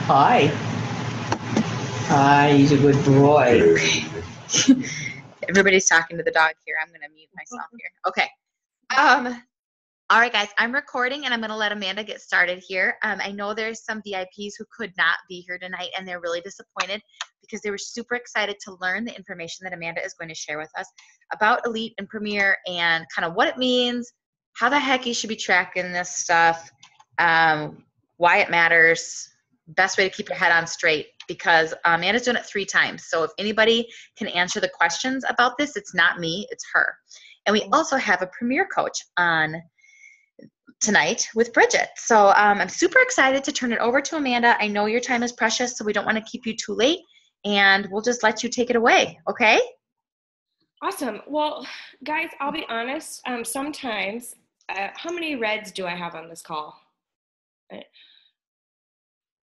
Hi. Hi, he's a good boy. Everybody's talking to the dog here. I'm going to mute myself here. Okay. All right, guys, I'm recording and I'm going to let Amanda get started here. I know there's some VIPs who could not be here tonight and they're really disappointed because they were super excited to learn the information that Amanda is going to share with us about Elite and Premier and kind of what it means, how the heck you should be tracking this stuff, why it matters, best way to keep your head on straight, because Amanda's done it 3 times. So if anybody can answer the questions about this, it's not me, it's her. And we also have a Premier coach on tonight with Bridget. So I'm super excited to turn it over to Amanda. I know your time is precious, so we don't want to keep you too late, and we'll just let you take it away, okay? Awesome. Well, guys, I'll be honest. Sometimes, how many reds do I have on this call?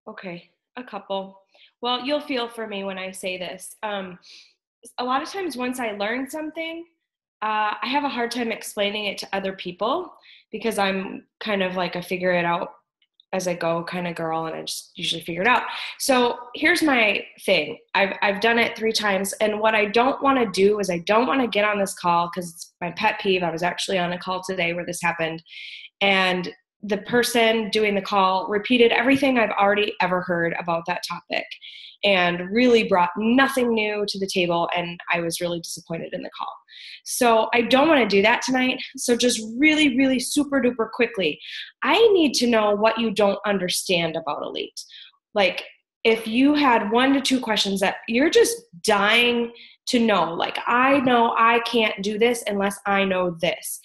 Okay, a couple. Well, you'll feel for me when I say this. A lot of times once I learn something, I have a hard time explaining it to other people because I'm kind of like a figure it out as I go kind of girl, and I just usually figure it out. So here's my thing. I've done it 3 times, and what I don't want to do is I don't want to get on this call because it's my pet peeve. I was actually on a call today where this happened, and the person doing the call repeated everything I've already ever heard about that topic and really brought nothing new to the table, and I was really disappointed in the call. So I don't want to do that tonight. So just really, really super duper quickly, I need to know what you don't understand about Elite. Like if you had 1 to 2 questions that you're just dying to know, like I know I can't do this unless I know this.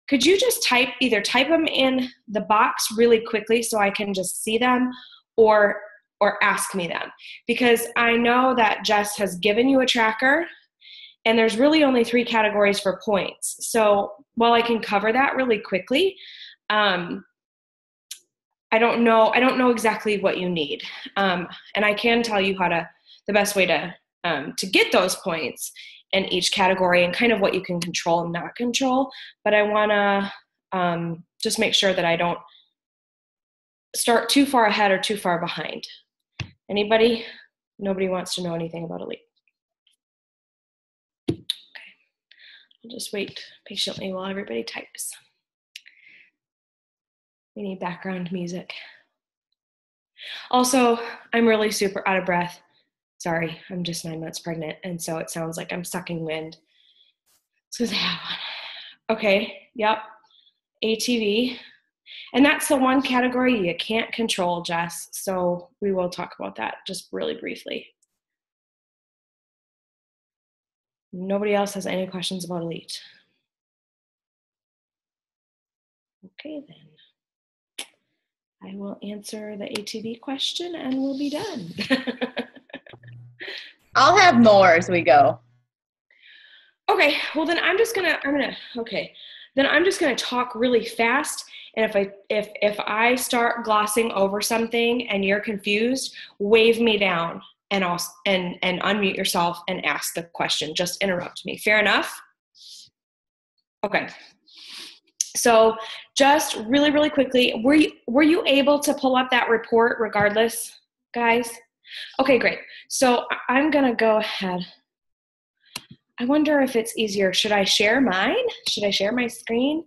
Could you just either type them in the box really quickly so I can just see them, or ask me them? Because I know that Jess has given you a tracker and there's really only 3 categories for points. So while I can cover that really quickly, I don't know exactly what you need. And I can tell you the best way to get those points in each category and kind of what you can control and not control. But I want to just make sure that I don't start too far ahead or too far behind. Anybody? Nobody wants to know anything about Elite. Okay. I'll just wait patiently while everybody types. We need background music. Also, I'm really super out of breath. Sorry, I'm just 9 months pregnant, and so it sounds like I'm sucking wind. It's because I have one. Okay, yep, ATV. And that's the one category you can't control, Jess, so we will talk about that just really briefly. Nobody else has any questions about Elite? Okay, then. I will answer the ATV question and we'll be done. I'll have more as we go. Okay, well then I'm just gonna talk really fast, and if I start glossing over something and you're confused, wave me down and unmute yourself and ask the question. Just interrupt me. Fair enough? Okay. So just really, really quickly, were you able to pull up that report regardless, guys? Okay, great. So I'm gonna go ahead. I wonder if it's easier. Should I share mine? Should I share my screen?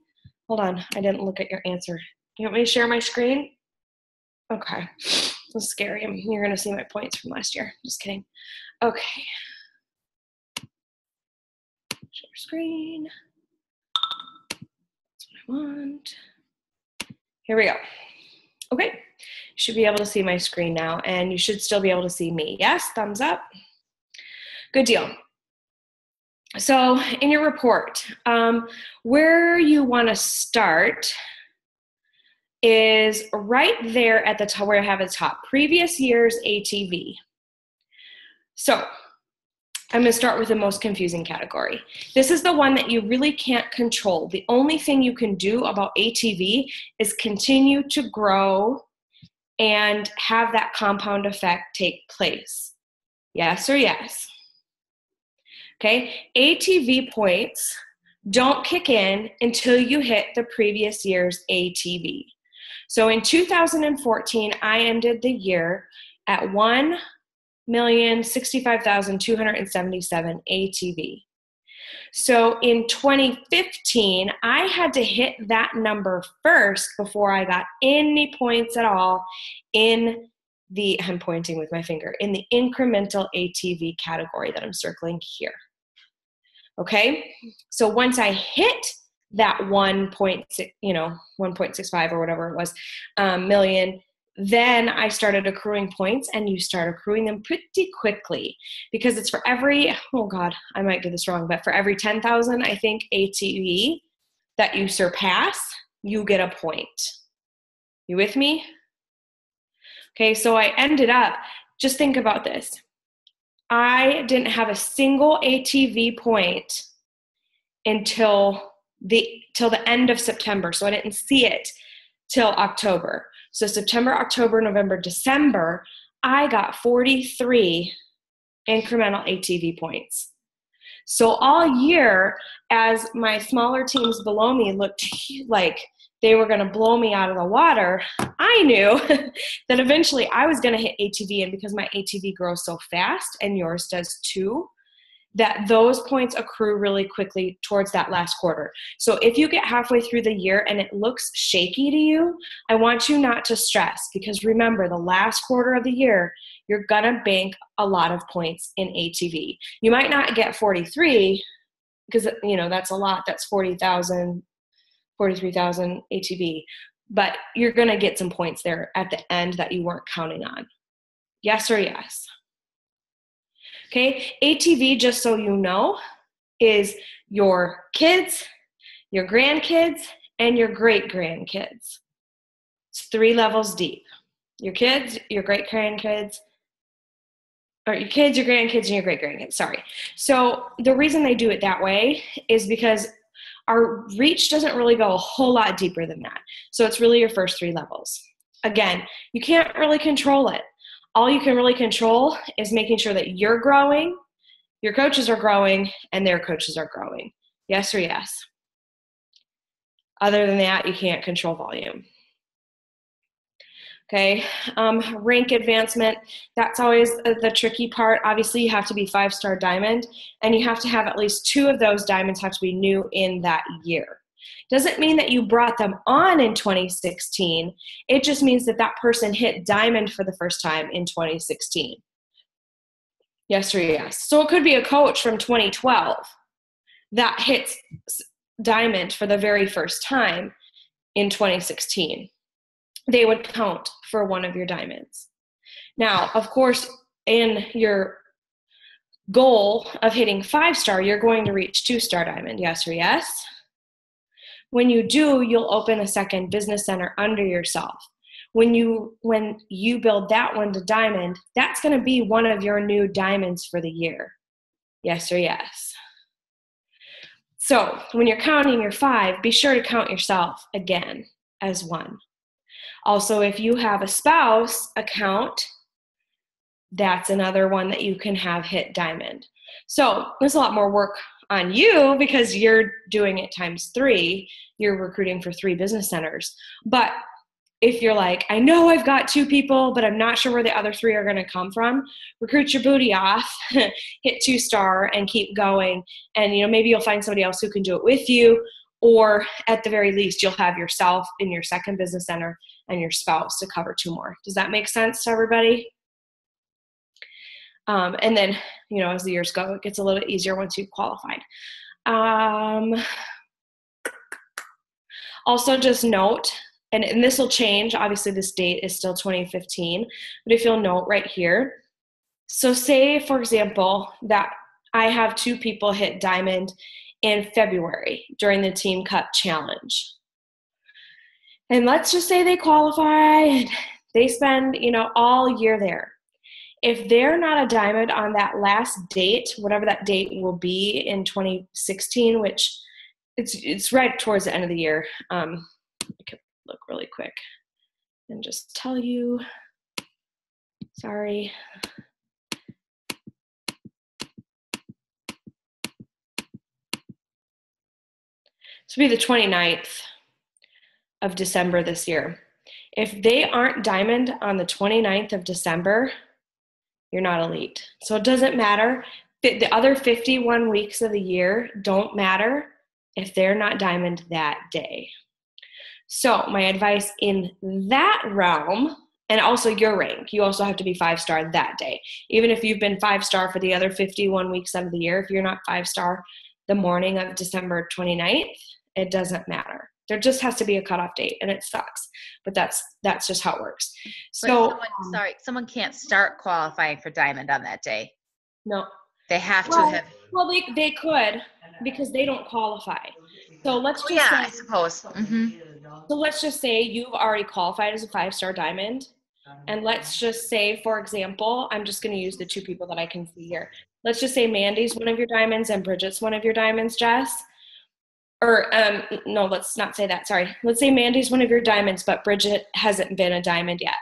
Hold on, I didn't look at your answer. You want me to share my screen? Okay, that's scary. You're gonna see my points from last year. Just kidding. Okay. Share screen. That's what I want. Here we go. Okay, you should be able to see my screen now, and you should still be able to see me. Yes, thumbs up. Good deal. So in your report, where you want to start is right there at the top where I have at the top, previous year's ATV. So I'm going to start with the most confusing category. This is the one that you really can't control. The only thing you can do about ATV is continue to grow and have that compound effect take place. Yes or yes? Okay, ATV points don't kick in until you hit the previous year's ATV. So in 2014, I ended the year at 1,065,277 ATV. So in 2015, I had to hit that number first before I got any points at all in the, I'm pointing with my finger, in the incremental ATV category that I'm circling here. Okay, so once I hit that 1.65 or whatever it was million, then I started accruing points, and you start accruing them pretty quickly because it's for every, oh God, I might get this wrong, but for every 10,000, I think, ATV that you surpass, you get a point. You with me? Okay, so I ended up, just think about this. I didn't have a single ATV point until the end of September. So I didn't see it till October. So September, October, November, December, I got 43 incremental ATV points. So all year, as my smaller teams below me looked like they were going to blow me out of the water, I knew that eventually I was going to hit ATV. And because my ATV grows so fast, and yours does too, that those points accrue really quickly towards that last quarter. So if you get halfway through the year and it looks shaky to you, I want you not to stress, because remember, the last quarter of the year, you're gonna bank a lot of points in ATV. You might not get 43, because that's a lot. That's 43,000 ATV, but you're gonna get some points there at the end that you weren't counting on. Yes or yes? Okay, ATV, just so you know, is your kids, your grandkids, and your great-grandkids. It's 3 levels deep. Your kids, your great-grandkids, or your kids, your grandkids, and your great-grandkids, sorry. So the reason they do it that way is because our reach doesn't really go a whole lot deeper than that. So it's really your first 3 levels. Again, you can't really control it. All you can really control is making sure that you're growing, your coaches are growing, and their coaches are growing. Yes or yes? Other than that, you can't control volume. Okay, rank advancement, that's always the tricky part. Obviously, you have to be 5-star diamond, and you have to have at least 2 of those diamonds have to be new in that year. Doesn't mean that you brought them on in 2016. It just means that that person hit diamond for the first time in 2016. Yes or yes? So it could be a coach from 2012 that hits diamond for the very first time in 2016. They would count for one of your diamonds. Now, of course, in your goal of hitting 5-star, you're going to reach 2-star diamond. Yes or yes? When you do, you'll open a second business center under yourself. When you build that one to diamond, that's going to be one of your new diamonds for the year. Yes or yes? So when you're counting your 5, be sure to count yourself again as 1. Also, if you have a spouse account, that's another one that you can have hit diamond. So there's a lot more work on you because you're doing it times 3. You're recruiting for 3 business centers. But if you're like, I know I've got 2 people, but I'm not sure where the other 3 are going to come from, recruit your booty off, hit 2-star, and keep going. And maybe you'll find somebody else who can do it with you, or at the very least, you'll have yourself in your second business center and your spouse to cover 2 more. Does that make sense to everybody? And then, as the years go, it gets a little bit easier once you've qualified. Also, just note, and this will change, obviously this date is still 2015, but if you'll note right here, so say, for example, that I have 2 people hit diamond in February during the Team Cup Challenge. And let's just say they qualify and they spend, all year there. If they're not a diamond on that last date, whatever that date will be in 2016, which it's right towards the end of the year. I could look really quick and just tell you, sorry. This will be the 29th of December this year. If they aren't diamond on the 29th of December, you're not elite. So it doesn't matter. The other 51 weeks of the year don't matter if they're not diamond that day. So my advice in that realm, and also your rank, you also have to be 5-star that day. Even if you've been 5-star for the other 51 weeks of the year, if you're not 5-star the morning of December 29th, it doesn't matter. There just has to be a cutoff date, and it sucks, but that's just how it works. So someone can't start qualifying for diamond on that day. No. They have to have. Well, they could, because they don't qualify. So let's just say, I suppose. Mm-hmm. So let's just say you've already qualified as a 5-star diamond. And let's just say, for example, I'm just going to use the 2 people that I can see here. Let's just say Mandy's one of your diamonds and Bridget's one of your diamonds, Jess. Or, no, let's not say that. Sorry. Let's say Mandy's one of your diamonds, but Bridget hasn't been a diamond yet.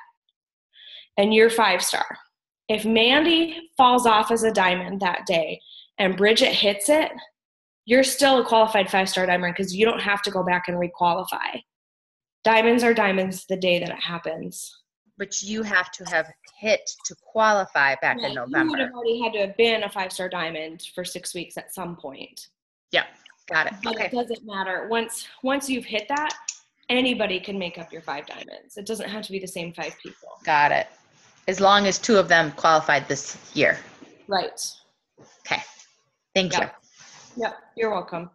And you're 5-star. If Mandy falls off as a diamond that day and Bridget hits it, you're still a qualified 5-star diamond because you don't have to go back and requalify. Diamonds are diamonds the day that it happens. But you have to have hit to qualify back in November. You would have already had to have been a 5-star diamond for 6 weeks at some point. Yeah, got it. But it doesn't matter. Once you've hit that, anybody can make up your 5 diamonds. It doesn't have to be the same 5 people. Got it. As long as 2 of them qualified this year. Right. Okay. Thank you. Yep, you're welcome.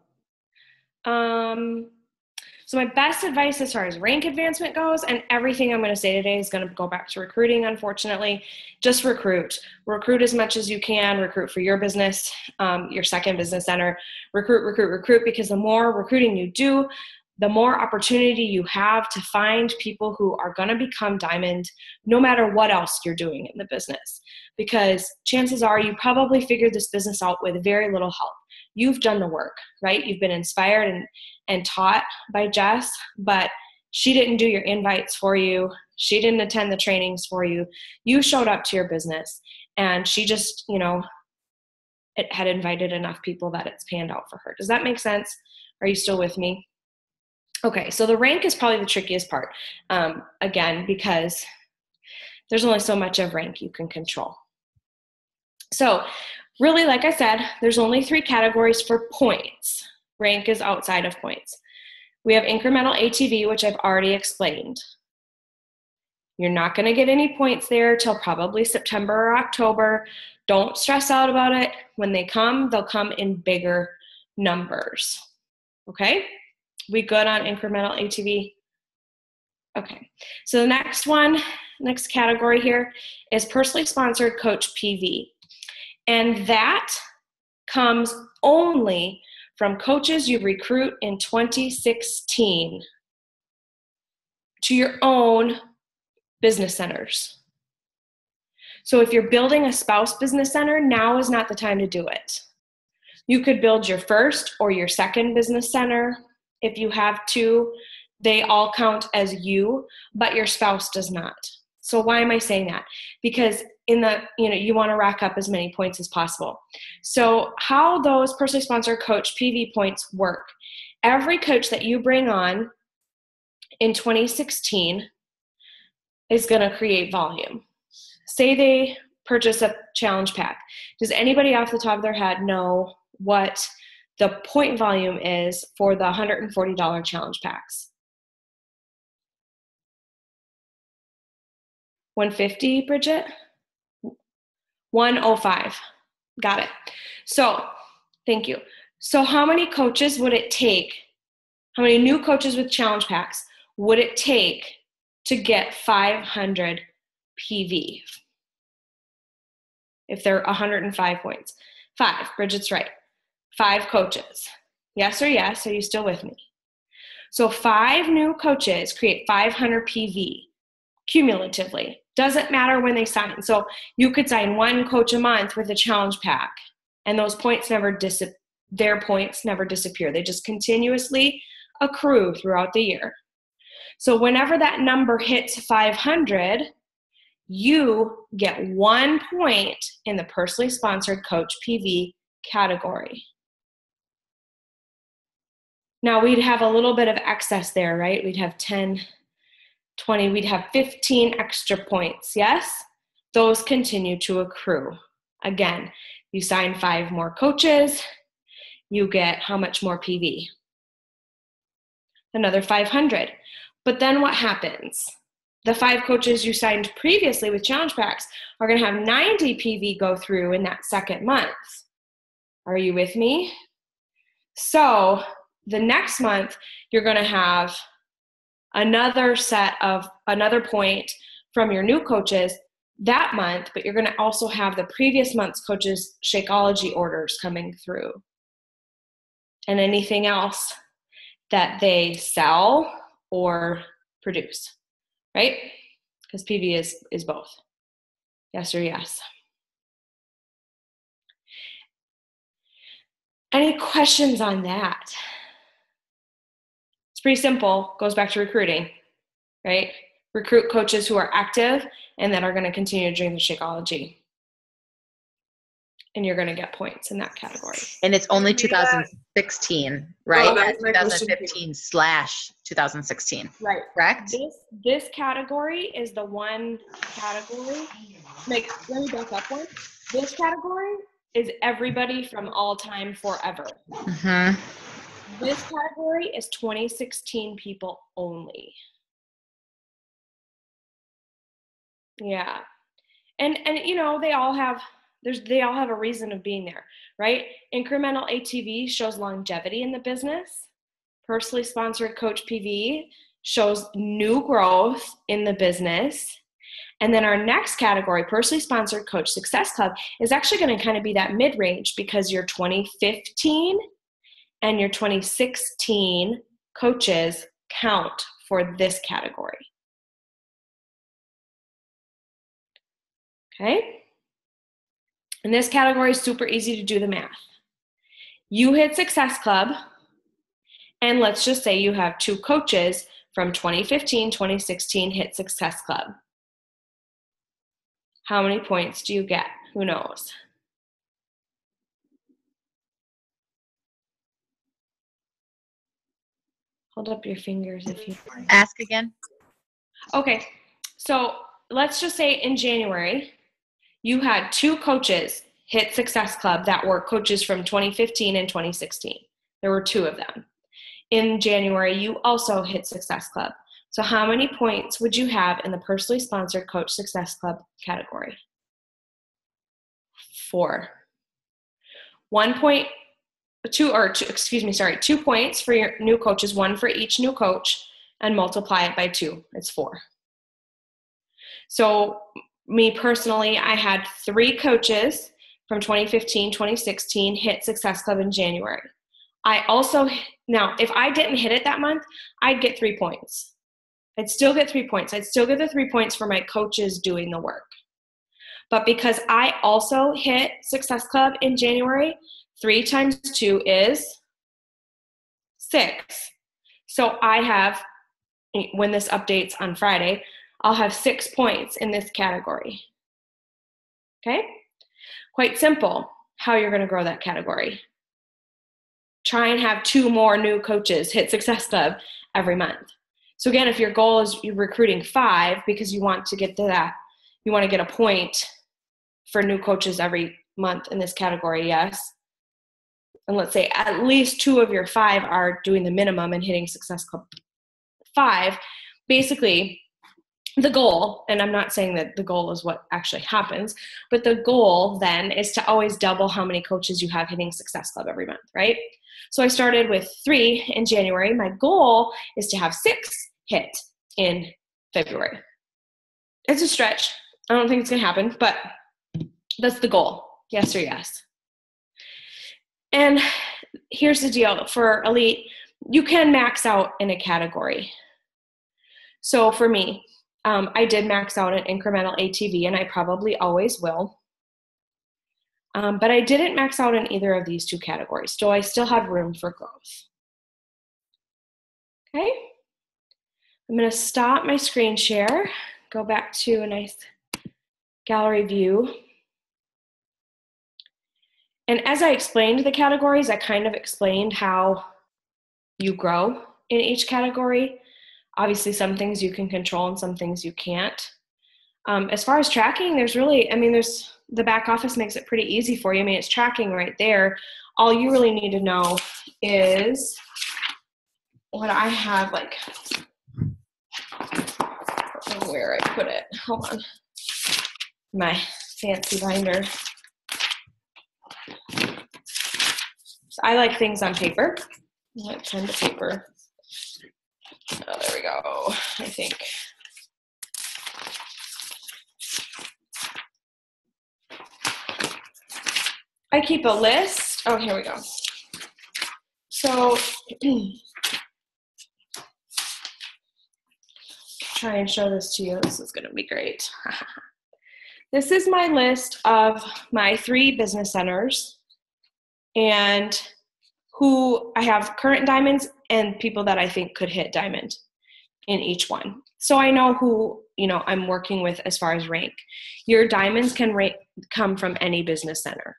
So my best advice as far as rank advancement goes, and everything I'm going to say today is going to go back to recruiting, unfortunately. Just recruit. Recruit as much as you can. Recruit for your business, your second business center. Recruit, because the more recruiting you do, the more opportunity you have to find people who are going to become diamond no matter what else you're doing in the business. Because chances are you probably figured this business out with very little help. You've done the work, right? You've been inspired and taught by Jess, but she didn't do your invites for you. She didn't attend the trainings for you. You showed up to your business, and she just, it had invited enough people that it's panned out for her. Does that make sense? Are you still with me? Okay, so the rank is probably the trickiest part, again, because there's only so much of rank you can control. So really, like I said, there's only 3 categories for points. Rank is outside of points. We have incremental ATV, which I've already explained. You're not going to get any points there till probably September or October. Don't stress out about it. When they come, they'll come in bigger numbers. Okay? We good on incremental ATV? Okay. So the next category here is personally sponsored coach PV. And that comes only from coaches you recruit in 2016 to your own business centers. So if you're building a spouse business center, now is not the time to do it. You could build your first or your second business center. If you have 2, they all count as you, but your spouse does not. So why am I saying that? Because you want to rack up as many points as possible. So how those personally sponsored coach PV points work, every coach that you bring on in 2016 is going to create volume. Say they purchase a challenge pack. Does anybody off the top of their head know what the point volume is for the $140 challenge packs? 150, Bridget? 105. Got it. So, thank you. So how many coaches would it take, how many new coaches with challenge packs would it take to get 500 PV? If they're 105 points. 5, Bridget's right. 5 coaches. Yes or yes? Are you still with me? So 5 new coaches create 500 PV cumulatively. Doesn't matter when they sign. So you could sign 1 coach a month with a challenge pack, and those points their points never disappear. They just continuously accrue throughout the year. So whenever that number hits 500, you get 1 point in the personally sponsored coach PV category. Now we'd have a little bit of excess there, right? We'd have 10 20, we'd have 15 extra points, yes? Those continue to accrue. Again, you sign 5 more coaches, you get how much more PV? Another 500. But then what happens? The 5 coaches you signed previously with challenge packs are going to have 90 PV go through in that second month. Are you with me? So the next month, you're going to have another point from your new coaches that month, but you're going to also have the previous month's coaches' Shakeology orders coming through. And anything else that they sell or produce, right? Because PV is both. Yes or yes. Any questions on that? It's pretty simple. Goes back to recruiting, right? Recruit coaches who are active and that are going to continue to drink the Shakeology. And you're going to get points in that category. And it's only 2016, right? Oh, 2015/2016. Right. Correct? This category is the one category. Like, let me back up one. This category is everybody from all time forever. Mm-hmm. This category is 2016 people only. Yeah. And you know, they all have a reason of being there, right? Incremental ATV shows longevity in the business. Personally sponsored coach PV shows new growth in the business. And then our next category, personally sponsored coach success club, is actually going to kind of be that mid-range because your 2015 and your 2016 coaches count for this category. Okay? And this category is super easy to do the math. You hit Success Club, and let's just say you have 2 coaches from 2015, 2016 hit Success Club. How many points do you get? Who knows? Hold up your fingers if you want. Ask again. Okay, so let's just say in January, you had 2 coaches hit Success Club that were coaches from 2015 and 2016. There were 2 of them. In January, you also hit Success Club. So how many points would you have in the personally sponsored coach Success Club category? 4. 2 points for your new coaches, 1 for each new coach, and multiply it by 2. It's 4. So me personally, I had 3 coaches from 2015, 2016 hit Success Club in January. Now, if I didn't hit it that month, I'd get 3 points. I'd still get 3 points. I'd still get the 3 points for my coaches doing the work. But because I also hit Success Club in January, 3 times 2 is 6. So I have, when this updates on Friday, I'll have 6 points in this category. Okay? Quite simple how you're going to grow that category. Try and have 2 more new coaches hit Success Club every month. So again, if your goal is you're recruiting 5 because you want to get to that, you want to get a point for new coaches every month in this category, yes. And let's say at least 2 of your 5 are doing the minimum and hitting Success Club 5. Basically, the goal, and I'm not saying that the goal is what actually happens, but the goal then is to always double how many coaches you have hitting Success Club every month, right? So I started with 3 in January. My goal is to have 6 hit in February. It's a stretch. I don't think it's going to happen, but that's the goal. Yes or yes. And here's the deal. For Elite, you can max out in a category. So for me, I did max out an incremental ATV, and I probably always will. But I didn't max out in either of these 2 categories, so I still have room for growth. Okay? I'm going to stop my screen share, go back to a nice gallery view. And as I explained the categories, I kind of explained how you grow in each category. Obviously, some things you can control and some things you can't. As far as tracking, there's the back office makes it pretty easy for you. I mean, it's tracking right there. All you really need to know is what I have, like, where I put it. Hold on. My fancy binder. So I like things on paper. I like pen to paper. Oh, there we go, I think. I keep a list. Oh, here we go. So, try and show this to you. This is going to be great. This is my list of my 3 business centers and who I have current diamonds and people that I think could hit diamond in each one. So I know who, I'm working with as far as rank. Your diamonds can come from any business center.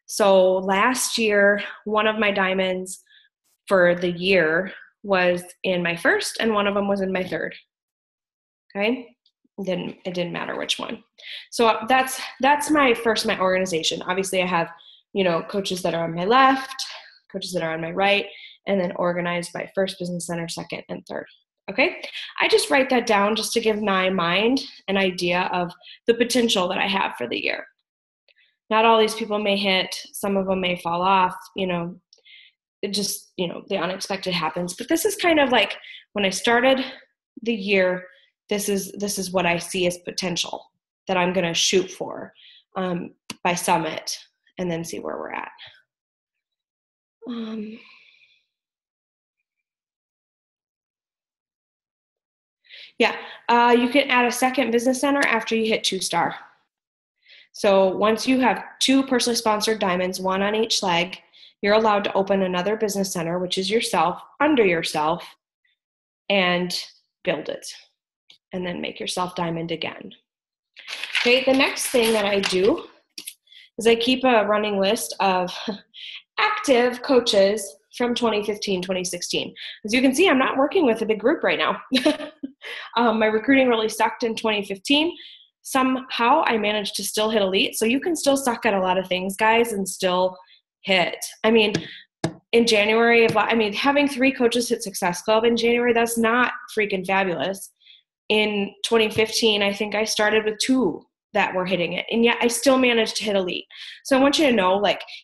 So last year, one of my diamonds for the year was in my first and one of them was in my third. Okay? It didn't matter which one. So that's my organization. Obviously I have, coaches that are on my left, coaches that are on my right, and then organized by first business center, second, and third. Okay? I just write that down just to give my mind an idea of the potential that I have for the year. Not all these people may hit, some of them may fall off, it just, the unexpected happens. But this is kind of like when I started the year, this is what I see as potential that I'm going to shoot for by summit and then see where we're at. You can add a second business center after you hit 2-star. So once you have 2 personally sponsored diamonds, 1 on each leg, you're allowed to open another business center, which is yourself, under yourself, and build it. And then make yourself diamond again. Okay, the next thing that I do is I keep a running list of active coaches from 2015, 2016. As you can see, I'm not working with a big group right now. My recruiting really sucked in 2015. Somehow I managed to still hit elite. So you can still suck at a lot of things, guys, and still hit. I mean, in January, having 3 coaches hit Success Club in January, that's not freaking fabulous. In 2015, I think I started with 2 that were hitting it, and yet I still managed to hit elite. So I want you to know,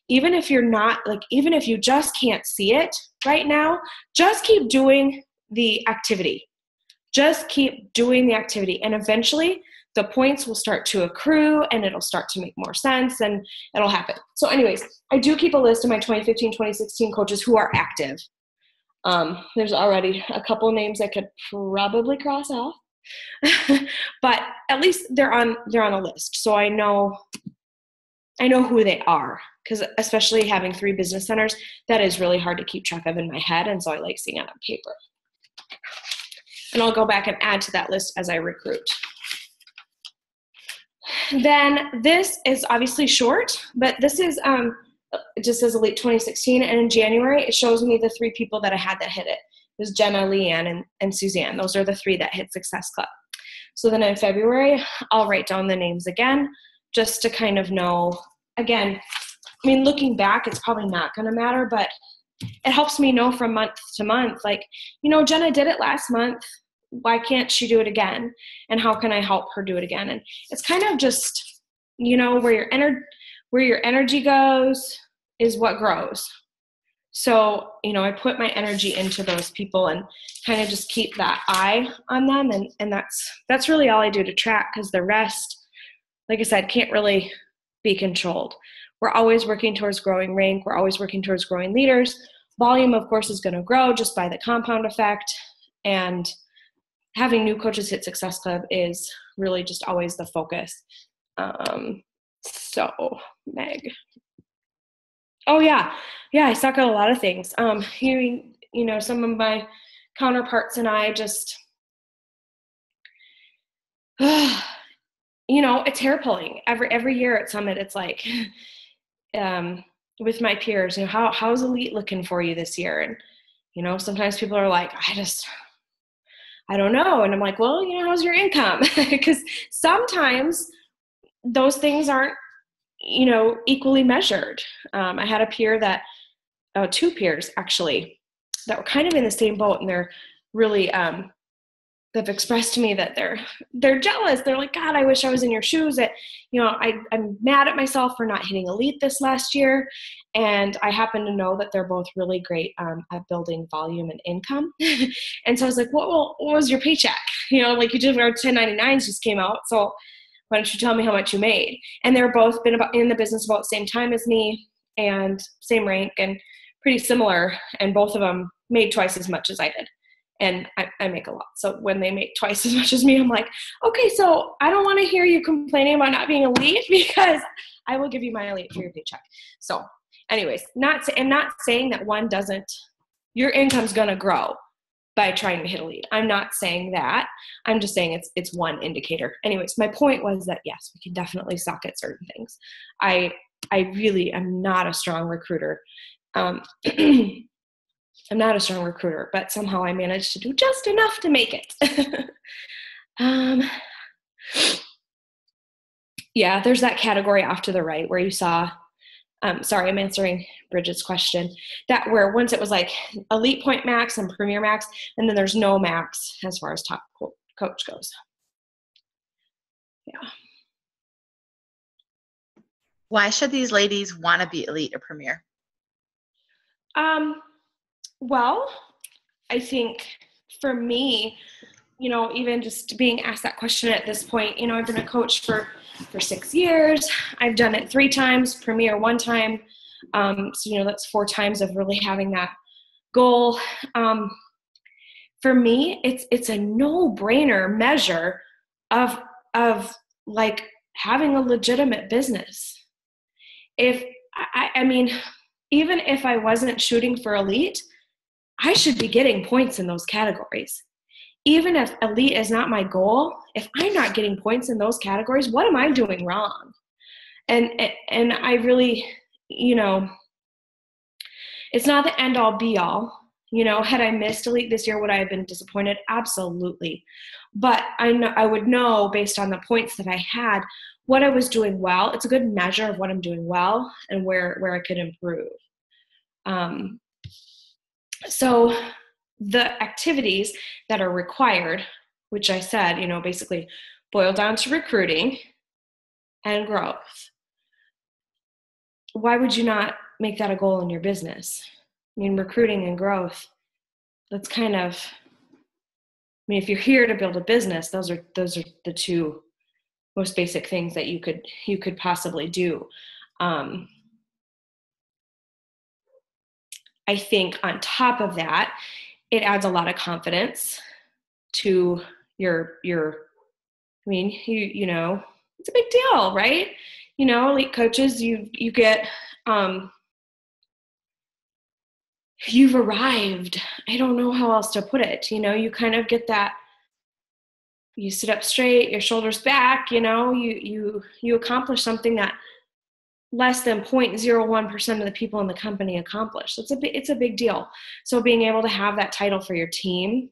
even if you just can't see it right now, just keep doing the activity. Just keep doing the activity, and eventually the points will start to accrue and it'll start to make more sense and it'll happen. So anyways, I do keep a list of my 2015, 2016 coaches who are active. There's already a couple names I could probably cross off. But at least they're on a list. So I know who they are, because especially having 3 business centers, that is really hard to keep track of in my head. And so I like seeing it on paper. And I'll go back and add to that list as I recruit. Then this is obviously short, but this is it just says Elite 2016. And in January, it shows me the 3 people that I had that hit it. It was Jenna, Leanne, and Suzanne. Those are the 3 that hit Success Club. So then in February, I'll write down the names again, just to kind of know. Again, looking back, it's probably not going to matter, but it helps me know from month to month, Jenna did it last month. Why can't she do it again? And how can I help her do it again? And it's kind of just, where your energy goes is what grows. So, I put my energy into those people and kind of just keep that eye on them. And that's really all I do to track, because the rest, like I said, can't really be controlled. We're always working towards growing rank. We're always working towards growing leaders. Volume, of course, is going to grow just by the compound effect. And having new coaches hit Success Club is really just always the focus. So, Meg. Oh, yeah. Yeah, I suck at a lot of things. Some of my counterparts and I just, it's hair pulling. Every year at Summit, it's like, with my peers, how's Elite looking for you this year? And, sometimes people are like, I don't know. And I'm like, well, how's your income? Because sometimes those things aren't, equally measured. I had a peer two peers actually, that were kind of in the same boat, and they're really, they've expressed to me that they're jealous. They're like, God, I wish I was in your shoes. That, I'm mad at myself for not hitting elite this last year. And I happen to know that they're both really great at building volume and income. And so I was like, what was your paycheck? Like you just, our 1099s just came out. So why don't you tell me how much you made? And they're both been in the business about the same time as me and same rank and pretty similar. And both of them made twice as much as I did. And I make a lot. So when they make twice as much as me, I'm like, okay, so I don't want to hear you complaining about not being elite, because I will give you my elite for your paycheck. So anyways, not saying that one doesn't, your income's going to grow by trying to hit elite. I'm not saying that. I'm just saying it's one indicator. Anyways, my point was that yes, we can definitely suck at certain things. I really am not a strong recruiter. I'm not a strong recruiter, but somehow I managed to do just enough to make it. Yeah, there's that category off to the right where you saw, sorry, I'm answering Bridget's question, that where once it was like elite point max and premier max, and then there's no max as far as top coach goes. Yeah. Why should these ladies want to be elite or premier? Well, I think for me, even just being asked that question at this point, I've been a coach for 6 years. I've done it 3 times, premier 1 time. So, that's 4 times of really having that goal. For me, it's a no-brainer measure of like having a legitimate business. I mean, even if I wasn't shooting for elite, I should be getting points in those categories. Even if elite is not my goal, if I'm not getting points in those categories, what am I doing wrong? And I really, it's not the end all be all. Had I missed elite this year, would I have been disappointed? Absolutely. But I would know based on the points that I had what I was doing well. It's a good measure of what I'm doing well and where I could improve. So the activities that are required, which I said, basically boil down to recruiting and growth. Why would you not make that a goal in your business? I mean, recruiting and growth, that's kind of, if you're here to build a business, those are the 2 most basic things that you could possibly do. I think on top of that, it adds a lot of confidence to your it's a big deal, right? Elite coaches, you get, you've arrived. I don't know how else to put it. You kind of get that, you sit up straight, your shoulders back, you accomplish something that less than 0.01% of the people in the company accomplish. It's a big deal. So being able to have that title for your team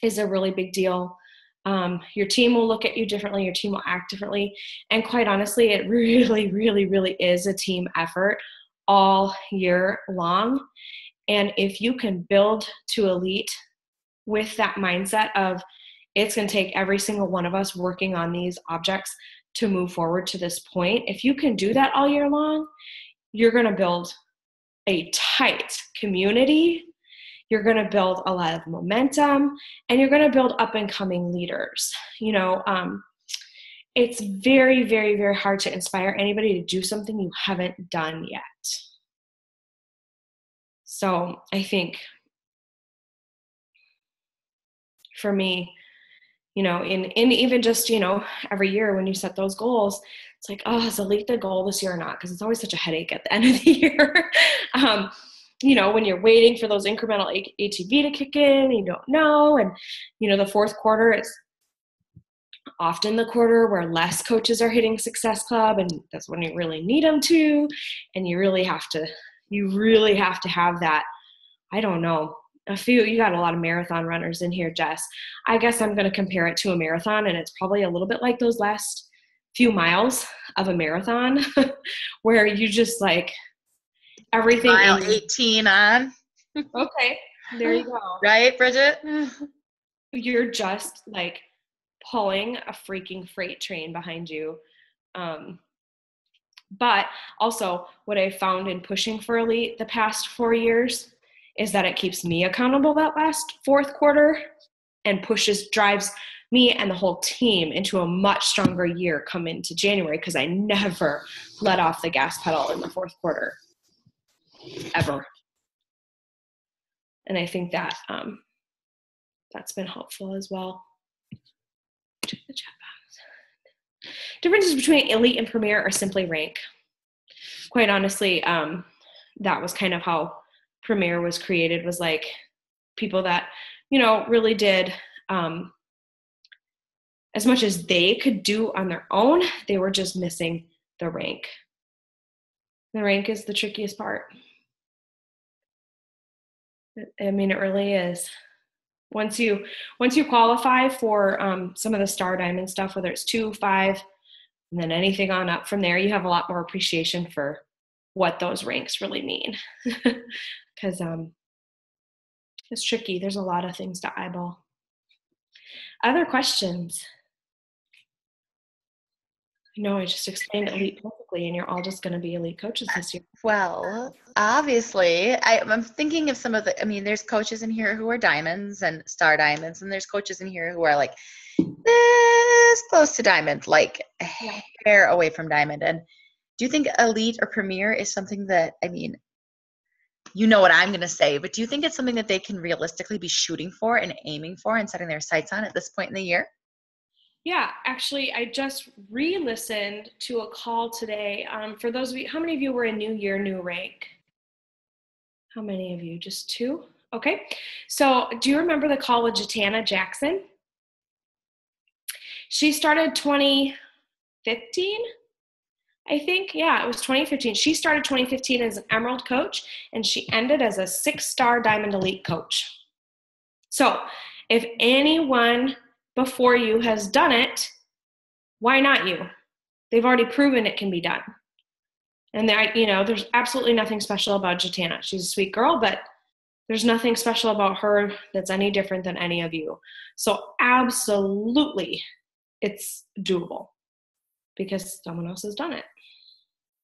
is a really big deal. Your team will look at you differently. Your team will act differently. And quite honestly, it really, really, really is a team effort all year long. And if you can build to elite with that mindset of it's going to take every single one of us working on these objects to move forward to this point, if you can do that all year long, you're going to build a tight community. You're going to build a lot of momentum, and you're going to build up and coming leaders. It's very, very, very hard to inspire anybody to do something you haven't done yet. So I think for me, in even just, every year when you set those goals, it's like, oh, is elite the goal this year or not? Because it's always such a headache at the end of the year. When you're waiting for those incremental ATV to kick in, you don't know. And, the fourth quarter is often the quarter where less coaches are hitting Success Club, and that's when you really need them to. And you really have to have that, I don't know, you got a lot of marathon runners in here, Jess. I guess I'm going to compare it to a marathon, and it's probably a little bit like those last few miles of a marathon where you just like everything. Mile 18 on. Okay, there you go. Right, Bridget? You're just like pulling a freaking freight train behind you. But also what I found in pushing for elite the past 4 years is that it keeps me accountable that last fourth quarter and drives me and the whole team into a much stronger year come into January, because I never let off the gas pedal in the fourth quarter, ever. And I think that that's been helpful as well. Check the chat box. Differences between elite and premier are simply rank. Quite honestly, that was kind of how premier was created, was like people that, really did as much as they could do on their own. They were just missing the rank. The rank is the trickiest part. I mean, it really is. Once you qualify for some of the Star Diamond stuff, whether it's 2, 5, and then anything on up from there, you have a lot more appreciation for what those ranks really mean. Because it's tricky. There's a lot of things to eyeball. Other questions? No, I just explained elite perfectly, and you're all just going to be elite coaches this year. Well, obviously, I'm thinking of some of there's coaches in here who are diamonds and Star Diamonds, and there's coaches in here who are like this close to diamond, like a hair away from diamond. And do you think elite or premier is something that, you know what I'm going to say, but do you think it's something that they can realistically be shooting for and aiming for and setting their sights on at this point in the year? Yeah, actually, I just re-listened to a call today. For those of you, how many of you were in New Year, New Rank? How many of you? Just 2? Okay. So do you remember the call with Jatana Jackson? She started 2015, I think. Yeah, it was 2015. She started 2015 as an Emerald coach, and she ended as a 6-star Diamond Elite coach. So if anyone before you has done it, why not you? They've already proven it can be done. And there's absolutely nothing special about Jatana. She's a sweet girl, but there's nothing special about her that's any different than any of you. So absolutely, it's doable because someone else has done it.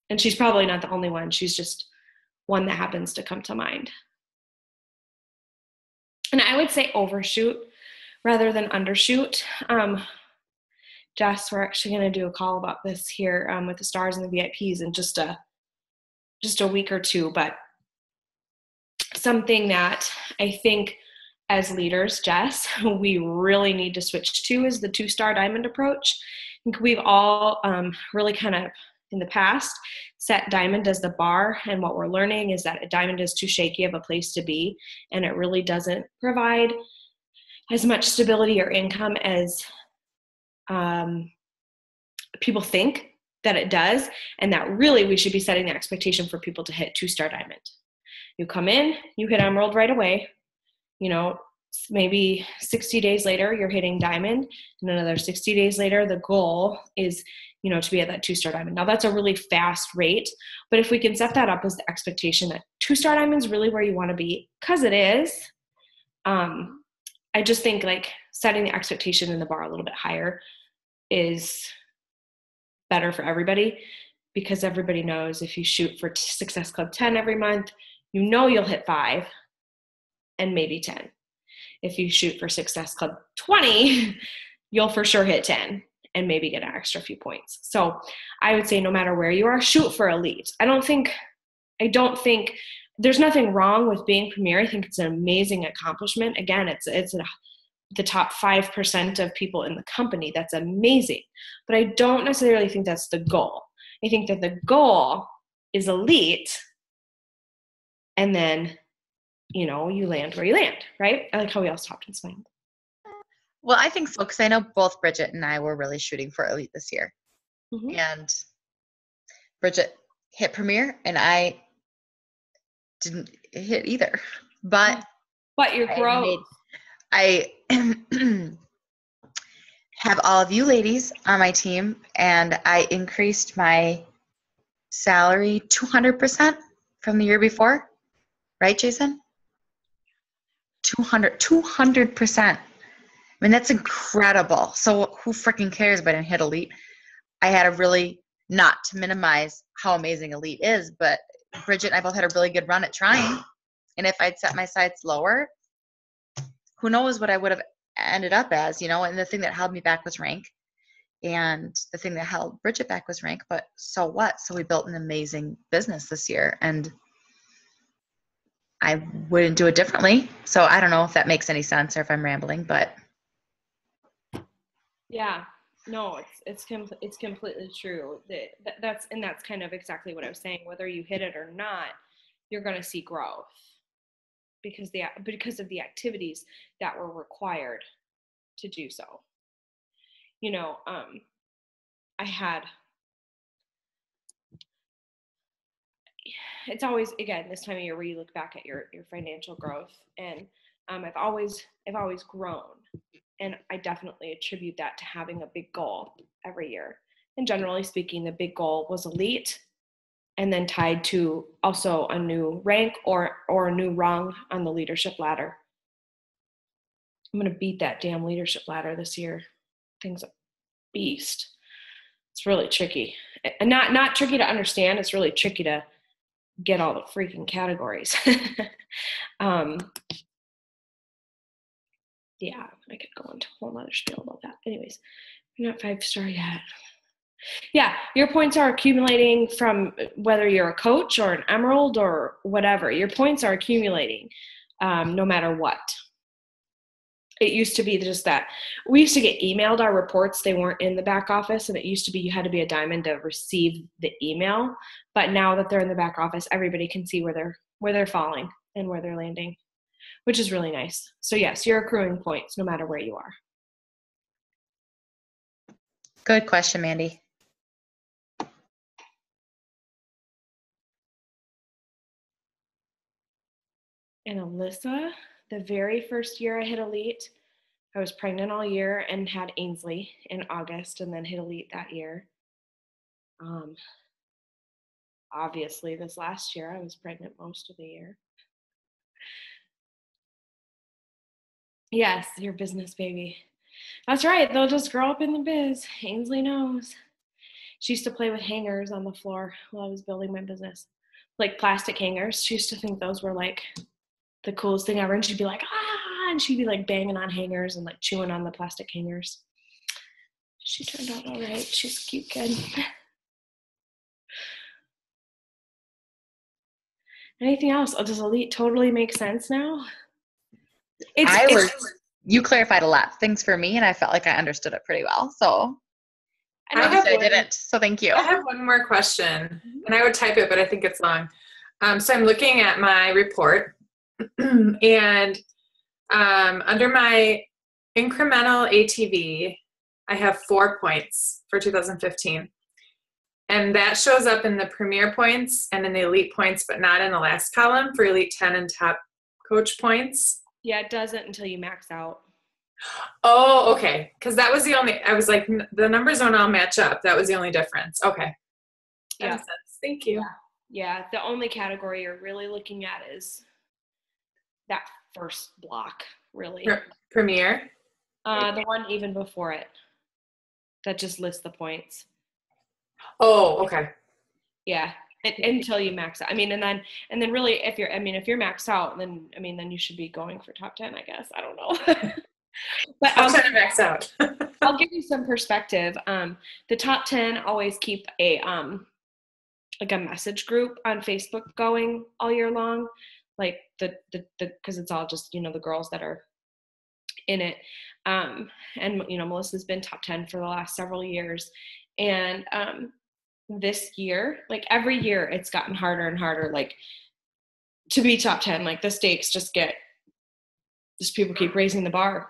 And she's probably not the only one. She's just one that happens to come to mind. And I would say overshoot rather than undershoot. Jess, we're actually going to do a call about this here with the stars and the VIPs in just a week or two. But something that I think as leaders, Jess, we really need to switch to is the 2-star diamond approach. I think we've all really kind of in the past set diamond as the bar, and what we're learning is that a diamond is too shaky of a place to be, and it really doesn't provide as much stability or income as people think that it does, and that really we should be setting the expectation for people to hit 2-star diamond. You come in, you hit emerald right away, maybe 60 days later you're hitting diamond, and another 60 days later the goal is to be at that 2-star diamond. Now that's a really fast rate, but if we can set that up as the expectation that 2-star diamond is really where you want to be, because it is, I just think like setting the expectation in the bar a little bit higher is better for everybody, because everybody knows if you shoot for Success Club 10 every month, you'll hit 5 and maybe 10. If you shoot for Success Club 20, you'll for sure hit 10 and maybe get an extra few points. So I would say no matter where you are, shoot for elite. I don't think there's nothing wrong with being premier. I think it's an amazing accomplishment. Again, it's the top 5% of people in the company. That's amazing. But I don't necessarily think that's the goal. I think that the goal is elite, and then, you land where you land, right? I like how we all stopped and smiled. Well, I think so, because I know both Bridget and I were really shooting for elite this year. Mm-hmm. And Bridget hit premier, and I didn't hit either. But But your growth. I have all of you ladies on my team, and I increased my salary 200% from the year before. Right, Jason? 200%. I mean, that's incredible. So who freaking cares if I didn't hit elite? I had a really, not to minimize how amazing elite is, but Bridget and I both had a really good run at trying. And if I'd set my sights lower, who knows what I would have ended up as, and the thing that held me back was rank. And the thing that held Bridget back was rank, but so what? So we built an amazing business this year, and I wouldn't do it differently. So I don't know if that makes any sense or if I'm rambling, but. Yeah, no, it's completely true. That's kind of exactly what I was saying. Whether you hit it or not, you're going to see growth because of the activities that were required to do so. It's always, again, this time of year where you look back at your financial growth, and I've always grown, and I definitely attribute that to having a big goal every year. And generally speaking, the big goal was elite, and then tied to also a new rank or a new rung on the leadership ladder. I'm going to beat that damn leadership ladder this year. Thing's a beast. It's really tricky. And not tricky to understand. It's really tricky to get all the freaking categories. Yeah, I could go into a whole other spiel about that. Anyways, you're not 5-star yet. Yeah, your points are accumulating from whether you're a coach or an emerald or whatever. Your points are accumulating no matter what. It used to be just that we used to get emailed our reports. They weren't in the back office, and it used to be you had to be a diamond to receive the email. But now that they're in the back office, everybody can see where they're falling and where they're landing, which is really nice. So yes, you're accruing points no matter where you are. Good question, Mandy. And Alyssa, the very first year I hit elite, I was pregnant all year and had Ainsley in August, and then hit elite that year. Obviously, this last year I was pregnant most of the year. Yes, your business baby. That's right. They'll just grow up in the biz. Ainsley knows. She used to play with hangers on the floor while I was building my business, like plastic hangers. She used to think those were like the coolest thing ever, and she'd be like, ah, and she'd be like banging on hangers and like chewing on the plastic hangers. She turned out all right. She's a cute kid. Anything else? Oh, does elite totally make sense now? You clarified a lot of things for me, and I felt like I understood it pretty well. So I didn't. So thank you. I have one more question, and I would type it, but I think it's long. So I'm looking at my report, and under my incremental ATV, I have 4 points for 2015. And that shows up in the premier points and in the elite points, but not in the last column for elite 10 and top coach points. Yeah, it doesn't until you max out. Oh, okay. Because that was the only, I was like, the numbers don't all match up. That was the only difference. Okay. That makes sense. Thank you. Yeah, the only category you're really looking at is that first block, really. Premier? The one even before it that just lists the points. Oh, okay. Yeah, until you max out. I mean, and then really, if you're maxed out, then you should be going for top 10, I guess. I don't know. But I'm trying to max out. I'll give you some perspective. The top 10 always keep a like a message group on Facebook going all year long, like the because it's all just the girls that are in it. And Melissa's been top 10 for the last several years, and this year, like every year, it's gotten harder and harder, like to be top 10. Like the stakes just people keep raising the bar.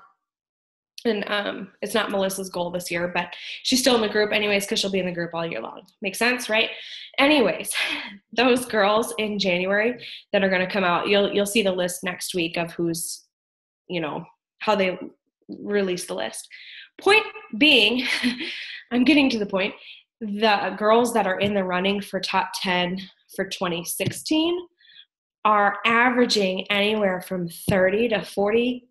And it's not Melissa's goal this year, but she's still in the group anyways because she'll be in the group all year long. Makes sense, right? Anyways, those girls in January that are going to come out, you'll see the list next week of who's, how they release the list. Point being, I'm getting to the point, the girls that are in the running for top 10 for 2016 are averaging anywhere from 30 to 40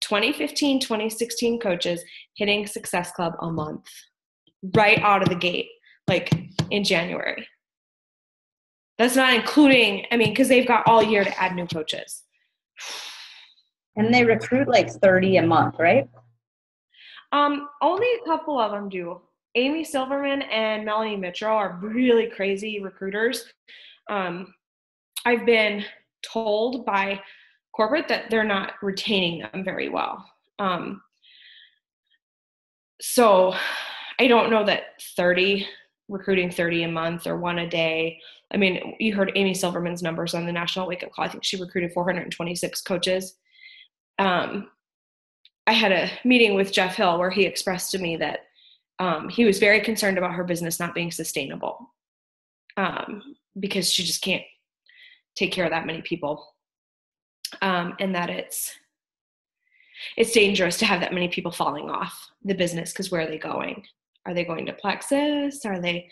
2015, 2016 coaches hitting Success Club a month right out of the gate, like in January. That's not including, because they've got all year to add new coaches. And they recruit like 30 a month, right? Only a couple of them do. Amy Silverman and Melanie Mitchell are really crazy recruiters. I've been told by corporate that they're not retaining them very well. So I don't know that recruiting 30 a month or one a day. You heard Amy Silverman's numbers on the National Wake Up Call. I think she recruited 426 coaches. I had a meeting with Jeff Hill where he expressed to me that he was very concerned about her business not being sustainable because she just can't take care of that many people. And that it's dangerous to have that many people falling off the business because where are they going? Are they going to Plexus? Are they,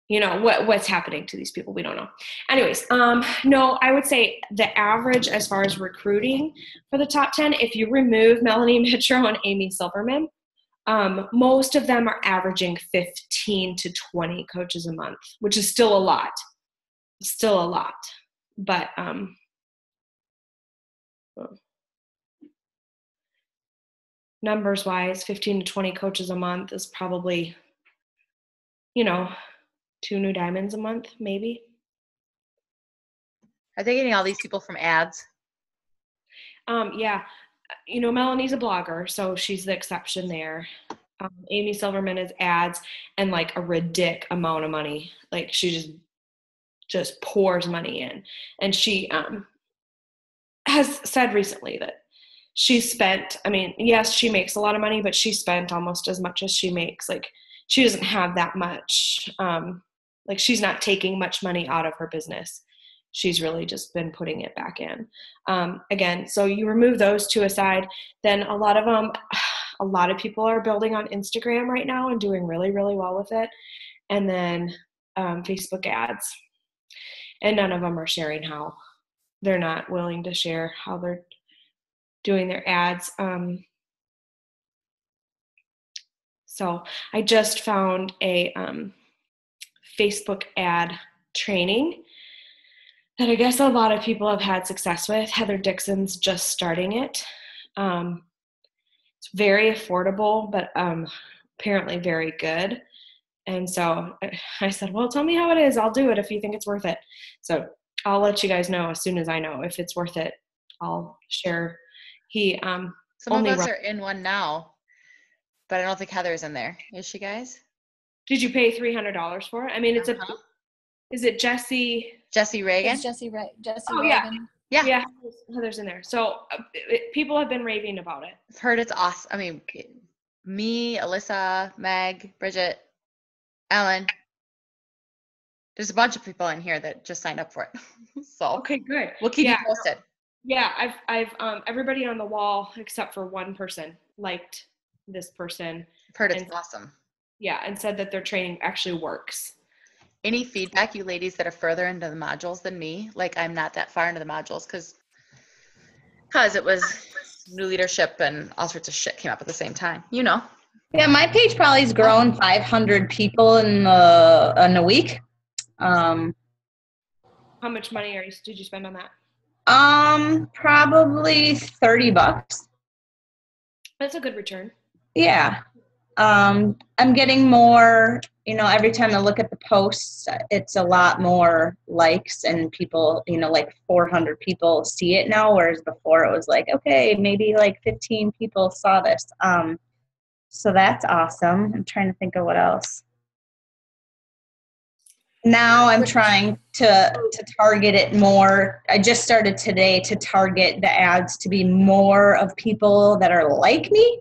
what's happening to these people? We don't know. Anyways, no, I would say the average as far as recruiting for the top 10, if you remove Melanie Mitchell and Amy Silverman, most of them are averaging 15 to 20 coaches a month, which is still a lot. But, numbers wise, 15 to 20 coaches a month is probably, 2 new diamonds a month, maybe. Are they getting all these people from ads? Yeah. Melanie's a blogger, so she's the exception there. Amy Silverman is ads and like a ridiculous amount of money. Like she just pours money in. And she has said recently that she spent, yes, she makes a lot of money, but she spent almost as much as she makes. Like she doesn't have that much, she's not taking much money out of her business. She's really just been putting it back in. Again, so you remove those two aside, then a lot of people are building on Instagram right now and doing really, really well with it. And then Facebook ads. And none of them are sharing how. They're not willing to share how they're doing their ads. So I just found a Facebook ad training that I guess a lot of people have had success with. Heather Dixon's just starting it. It's very affordable, but apparently very good. And so I said, well, tell me how it is. I'll do it if you think it's worth it. So I'll let you guys know as soon as I know if it's worth it. I'll share. Some of us are in one now, but I don't think Heather's in there. Is she, guys? Did you pay $300 for it? It's is it Jesse? Jesse Reagan? It's Jesse Reagan. Yeah. Yeah, Heather's in there. So people have been raving about it. I've heard it's awesome. Me, Alyssa, Meg, Bridget, Ellen. There's a bunch of people in here that just signed up for it. So okay, good. We'll keep you posted. Yeah, I've everybody on the wall except for one person liked this person. I've heard it's awesome. Yeah, and said that their training actually works. Any feedback, you ladies that are further into the modules than me? Like I'm not that far into the modules because it was new leadership and all sorts of shit came up at the same time. Yeah, my page probably has grown 500 people in a week. How much money did you spend on that? Probably $30. That's a good return. Yeah. I'm getting more, every time I look at the posts, it's a lot more likes and people, like 400 people see it now, whereas before it was like, okay, maybe like 15 people saw this. So that's awesome. I'm trying to think of what else. Now I'm trying to target it more. I just started today to target the ads to be more of people that are like me.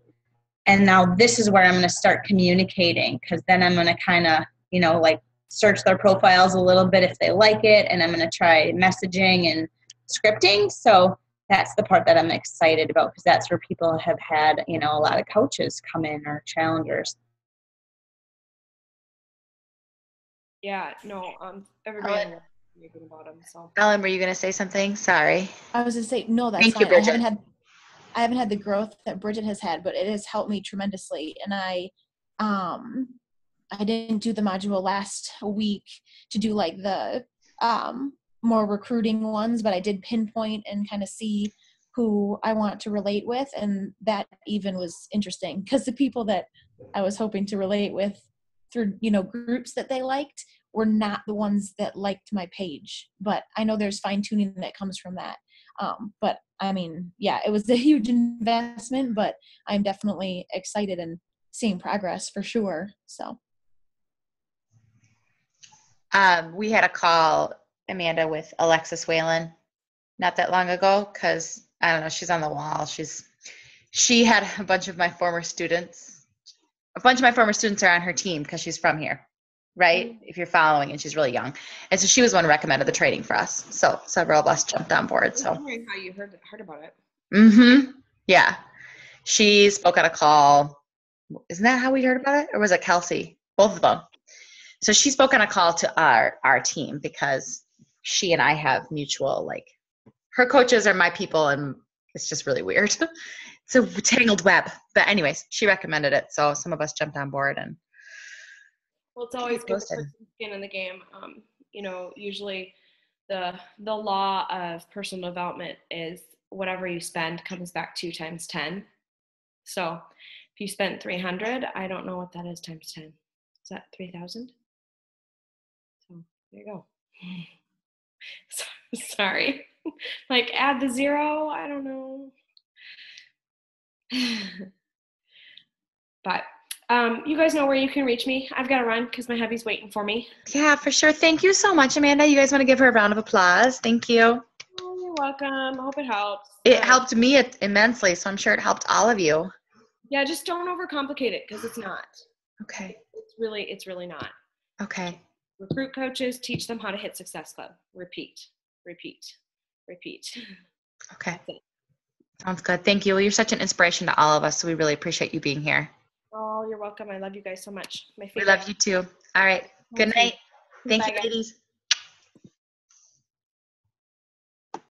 And now this is where I'm going to start communicating, because then I'm going to kind of, like search their profiles a little bit if they like it. And I'm going to try messaging and scripting. So that's the part that I'm excited about, because that's where people have had, a lot of coaches come in, or challengers. Yeah, no, everybody Ellen, knows anything about them. So Ellen, were you going to say something? Sorry. I was gonna say no, that's Thank you, fine. Bridget. I haven't had the growth that Bridget has had, but it has helped me tremendously. And I didn't do the module last week to do like the more recruiting ones, but I did pinpoint and kind of see who I want to relate with, and that even was interesting, because the people that I was hoping to relate with through groups that they liked were not the ones that liked my page. But I know there's fine tuning that comes from that. But I mean, yeah, it was a huge investment, but I'm definitely excited and seeing progress for sure. So. We had a call, Amanda, with Alexis Whalen not that long ago, because I don't know, she's on the wall. She had a bunch of my former students. A bunch of my former students are on her team because she's from here, right? If you're following, and she's really young. And so she was one who recommended the training for us. So several of us jumped on board. So I'm wondering how you heard about it. Mm-hmm. Yeah. She spoke at a call. Isn't that how we heard about it? Or was it Kelsey? Both of them. So she spoke on a call to our team, because she and I have mutual, like, her coaches are my people, and it's just really weird. It's a tangled web. But anyways, she recommended it. So some of us jumped on board. And Well, it's always good to put some skin in the game. Usually the law of personal development is whatever you spend comes back 2 times 10. So if you spent 300, I don't know what that is times 10. Is that 3,000? So there you go. Sorry. Like, add the 0. I don't know. But you guys know where you can reach me. I've got to run because my hubby's waiting for me. Yeah, for sure. Thank you so much, Amanda. You guys want to give her a round of applause? Thank you. Oh, you're welcome. I hope it helps. It helped me immensely, so I'm sure it helped all of you. Yeah, just don't overcomplicate it, because it's not. Okay. It's really not. Okay. Recruit coaches, teach them how to hit Success Club. Repeat. Okay. Sounds good. Thank you. Well, you're such an inspiration to all of us, so we really appreciate you being here. Oh, you're welcome. I love you guys so much. We love you too. All right. Good night. Thank you, ladies.